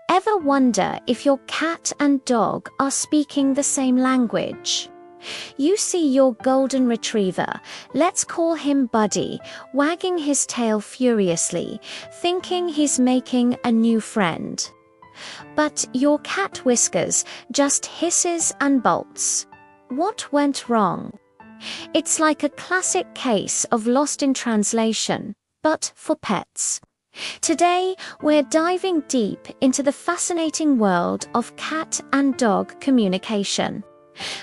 Ever wonder if your cat and dog are speaking the same language? You see your golden retriever, let's call him Buddy, wagging his tail furiously, thinking he's making a new friend. But your cat Whiskers just hisses and bolts. What went wrong? It's like a classic case of lost in translation, but for pets. Today, we're diving deep into the fascinating world of cat and dog communication.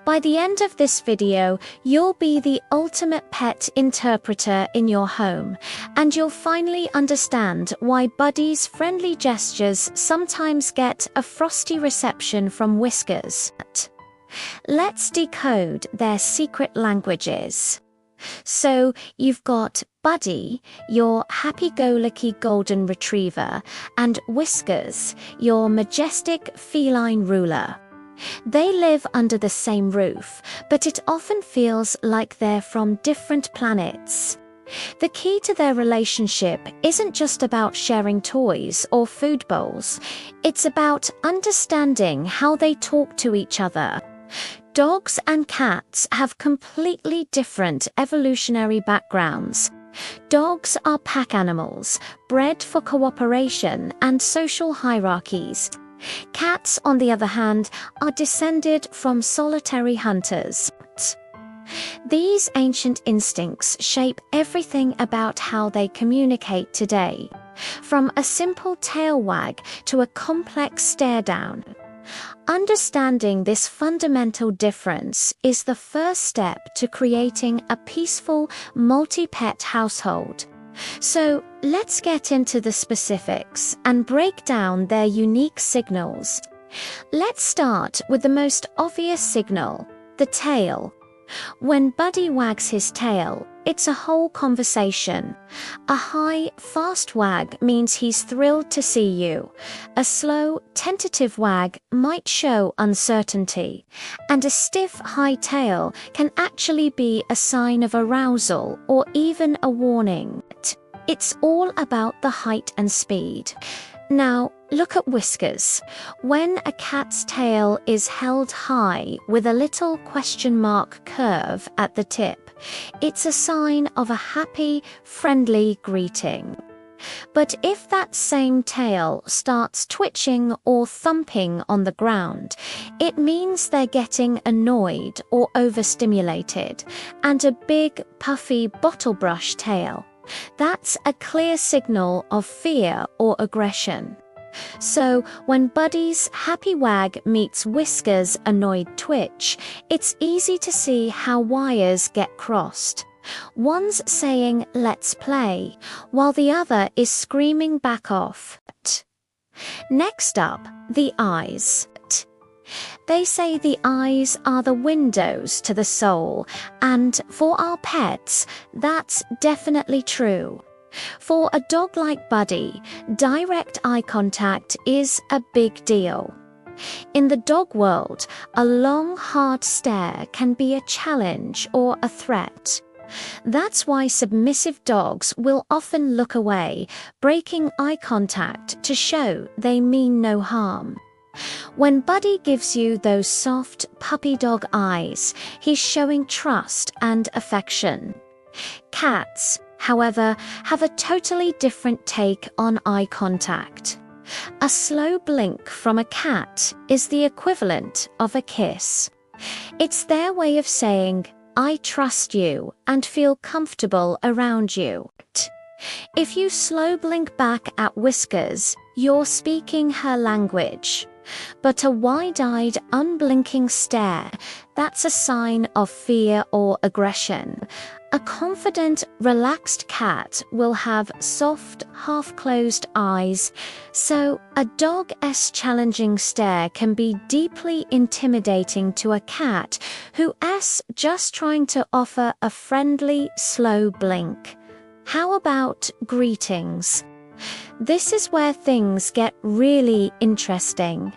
By the end of this video, you'll be the ultimate pet interpreter in your home, and you'll finally understand why Buddy's friendly gestures sometimes get a frosty reception from Whiskers. Let's decode their secret languages. So you've got Buddy, your happy-go-lucky golden retriever, and Whiskers, your majestic feline ruler. They live under the same roof, but it often feels like they're from different planets. The key to their relationship isn't just about sharing toys or food bowls. It's about understanding how they talk to each other. Dogs and cats have completely different evolutionary backgrounds. Dogs are pack animals, bred for cooperation and social hierarchies. Cats, on the other hand, are descended from solitary hunters. These ancient instincts shape everything about how they communicate today, from a simple tail wag to a complex stare down. Understanding this fundamental difference is the first step to creating a peaceful, multi-pet household. So let's get into the specifics and break down their unique signals. Let's start with the most obvious signal, the tail. When Buddy wags his tail, it's a whole conversation. A high, fast wag means he's thrilled to see you. A slow, tentative wag might show uncertainty. And a stiff, high tail can actually be a sign of arousal or even a warning. It's all about the height and speed. Now, look at Whiskers. When a cat's tail is held high with a little question mark curve at the tip, it's a sign of a happy, friendly greeting. But if that same tail starts twitching or thumping on the ground, it means they're getting annoyed or overstimulated, and a big, puffy bottle brush tail. That's a clear signal of fear or aggression. So, when Buddy's happy wag meets Whiskers' annoyed twitch, it's easy to see how wires get crossed. One's saying, "Let's play," while the other is screaming, "Back off." Next up, the eyes. They say the eyes are the windows to the soul, and for our pets, that's definitely true. For a dog like Buddy, direct eye contact is a big deal. In the dog world, a long, hard stare can be a challenge or a threat. That's why submissive dogs will often look away, breaking eye contact to show they mean no harm. When Buddy gives you those soft, puppy dog eyes, he's showing trust and affection. Cats, however, have a totally different take on eye contact. A slow blink from a cat is the equivalent of a kiss. It's their way of saying, "I trust you and feel comfortable around you." If you slow blink back at Whiskers, you're speaking her language. But a wide-eyed, unblinking stare, that's a sign of fear or aggression. A confident, relaxed cat will have soft, half-closed eyes, so a dog's challenging stare can be deeply intimidating to a cat who's just trying to offer a friendly, slow blink. How about greetings? This is where things get really interesting.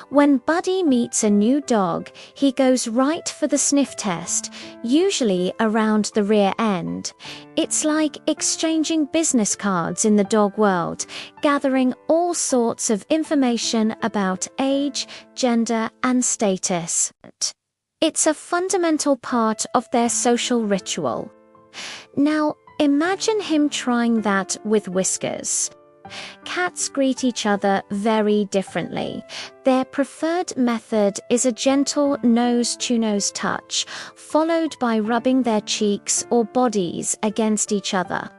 When Buddy meets a new dog, he goes right for the sniff test, usually around the rear end. It's like exchanging business cards in the dog world, gathering all sorts of information about age, gender, and status. It's a fundamental part of their social ritual. Now, imagine him trying that with Whiskers. Cats greet each other very differently. Their preferred method is a gentle nose-to-nose touch, followed by rubbing their cheeks or bodies against each other.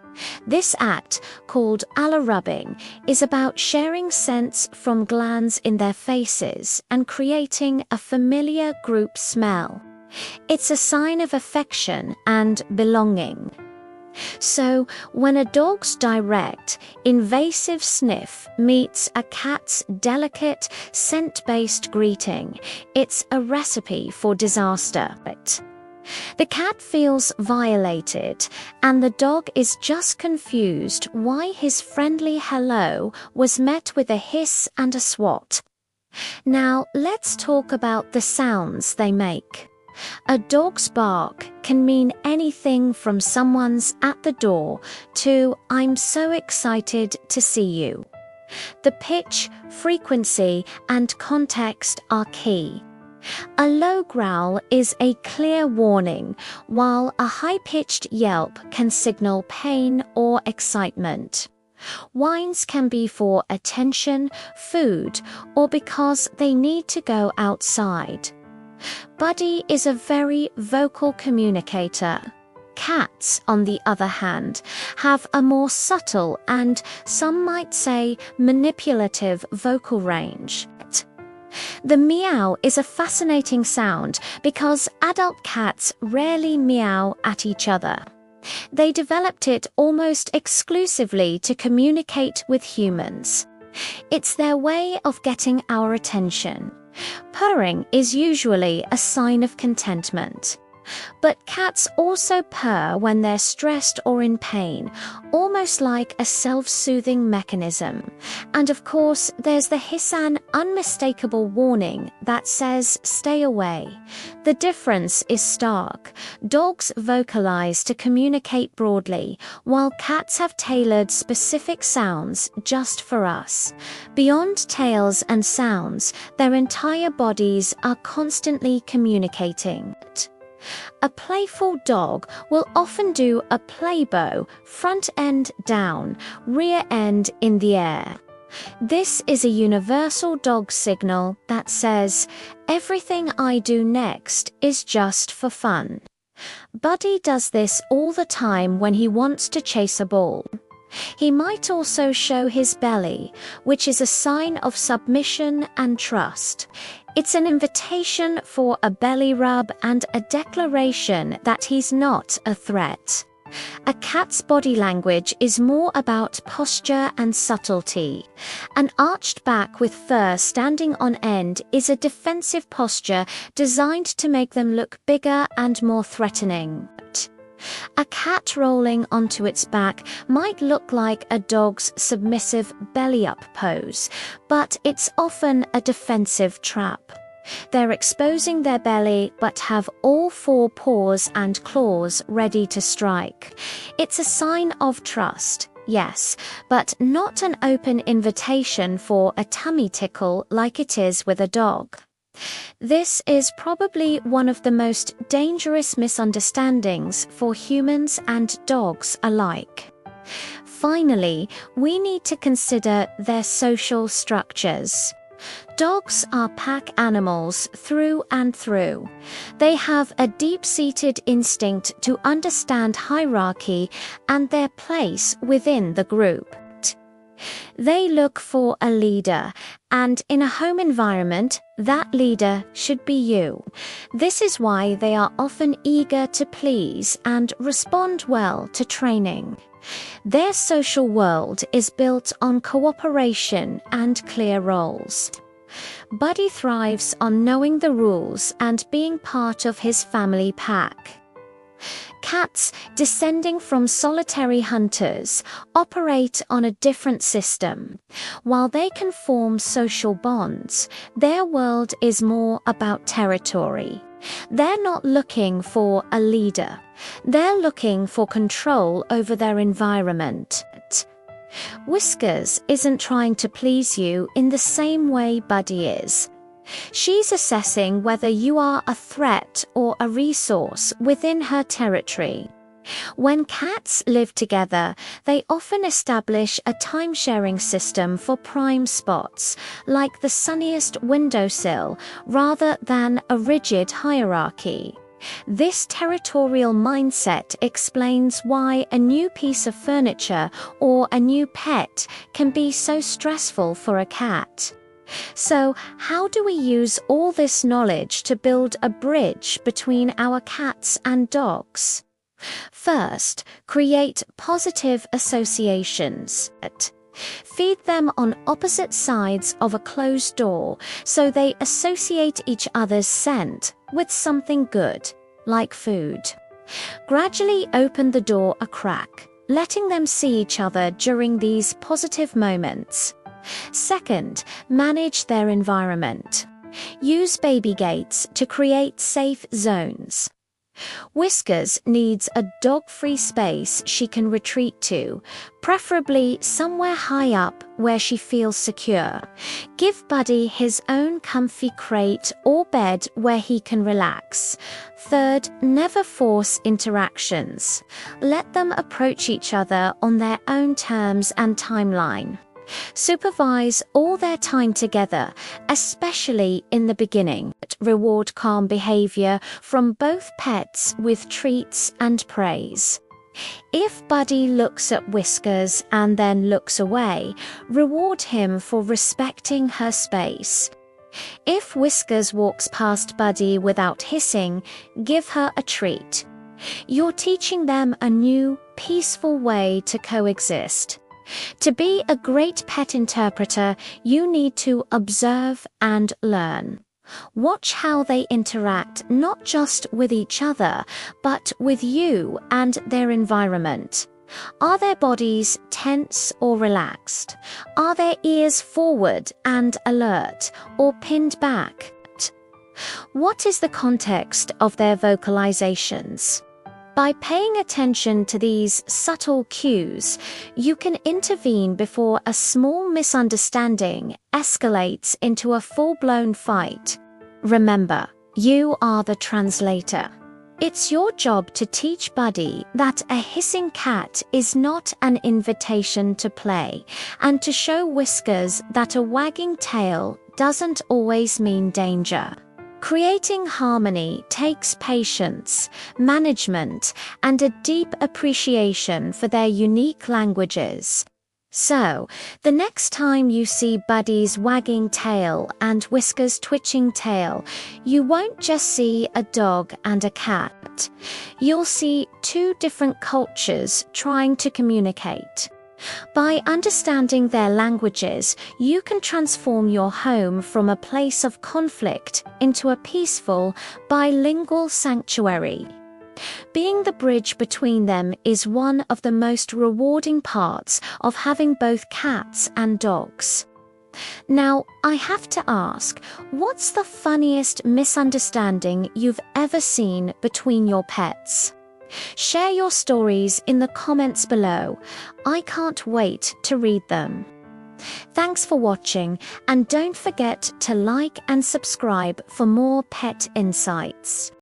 This act, called alla-rubbing, is about sharing scents from glands in their faces and creating a familiar group smell. It's a sign of affection and belonging. So, when a dog's direct, invasive sniff meets a cat's delicate, scent-based greeting, it's a recipe for disaster. The cat feels violated, and the dog is just confused why his friendly hello was met with a hiss and a swat. Now, let's talk about the sounds they make. A dog's bark can mean anything from someone's at the door to "I'm so excited to see you." The pitch, frequency, and context are key. A low growl is a clear warning, while a high-pitched yelp can signal pain or excitement. Whines can be for attention, food, or because they need to go outside. Buddy is a very vocal communicator. Cats, on the other hand, have a more subtle and, some might say, manipulative vocal range. The meow is a fascinating sound because adult cats rarely meow at each other. They developed it almost exclusively to communicate with humans. It's their way of getting our attention. Purring is usually a sign of contentment. But cats also purr when they're stressed or in pain, almost like a self-soothing mechanism. And of course, there's the hiss, an unmistakable warning that says stay away. The difference is stark. Dogs vocalize to communicate broadly, while cats have tailored specific sounds just for us. Beyond tails and sounds, their entire bodies are constantly communicating. A playful dog will often do a play bow, front end down, rear end in the air. This is a universal dog signal that says, "Everything I do next is just for fun." Buddy does this all the time when he wants to chase a ball. He might also show his belly, which is a sign of submission and trust. It's an invitation for a belly rub and a declaration that he's not a threat. A cat's body language is more about posture and subtlety. An arched back with fur standing on end is a defensive posture designed to make them look bigger and more threatening. A cat rolling onto its back might look like a dog's submissive belly-up pose, but it's often a defensive trap. They're exposing their belly but have all four paws and claws ready to strike. It's a sign of trust, yes, but not an open invitation for a tummy tickle like it is with a dog. This is probably one of the most dangerous misunderstandings for humans and dogs alike. Finally, we need to consider their social structures. Dogs are pack animals through and through. They have a deep-seated instinct to understand hierarchy and their place within the group. They look for a leader, and in a home environment, that leader should be you. This is why they are often eager to please and respond well to training. Their social world is built on cooperation and clear roles. Buddy thrives on knowing the rules and being part of his family pack. Cats, descending from solitary hunters, operate on a different system. While they can form social bonds, their world is more about territory. They're not looking for a leader. They're looking for control over their environment. Whiskers isn't trying to please you in the same way Buddy is. She's assessing whether you are a threat or a resource within her territory. When cats live together, they often establish a time-sharing system for prime spots, like the sunniest windowsill, rather than a rigid hierarchy. This territorial mindset explains why a new piece of furniture or a new pet can be so stressful for a cat. So, how do we use all this knowledge to build a bridge between our cats and dogs? First, create positive associations. Feed them on opposite sides of a closed door so they associate each other's scent with something good, like food. Gradually open the door a crack, letting them see each other during these positive moments. Second, manage their environment. Use baby gates to create safe zones. Whiskers needs a dog-free space she can retreat to, preferably somewhere high up where she feels secure. Give Buddy his own comfy crate or bed where he can relax. Third, never force interactions. Let them approach each other on their own terms and timeline. Supervise all their time together, especially in the beginning. Reward calm behavior from both pets with treats and praise. If Buddy looks at Whiskers and then looks away, reward him for respecting her space. If Whiskers walks past Buddy without hissing, give her a treat. You're teaching them a new, peaceful way to coexist. To be a great pet interpreter, you need to observe and learn. Watch how they interact not just with each other, but with you and their environment. Are their bodies tense or relaxed? Are their ears forward and alert or pinned back? What is the context of their vocalizations? By paying attention to these subtle cues, you can intervene before a small misunderstanding escalates into a full-blown fight. Remember, you are the translator. It's your job to teach Buddy that a hissing cat is not an invitation to play, and to show Whiskers that a wagging tail doesn't always mean danger. Creating harmony takes patience, management, and a deep appreciation for their unique languages. So, the next time you see Buddy's wagging tail and Whiskers' twitching tail, you won't just see a dog and a cat. You'll see two different cultures trying to communicate. By understanding their languages, you can transform your home from a place of conflict into a peaceful, bilingual sanctuary. Being the bridge between them is one of the most rewarding parts of having both cats and dogs. Now, I have to ask, what's the funniest misunderstanding you've ever seen between your pets? Share your stories in the comments below. I can't wait to read them. Thanks for watching, and don't forget to like and subscribe for more pet insights.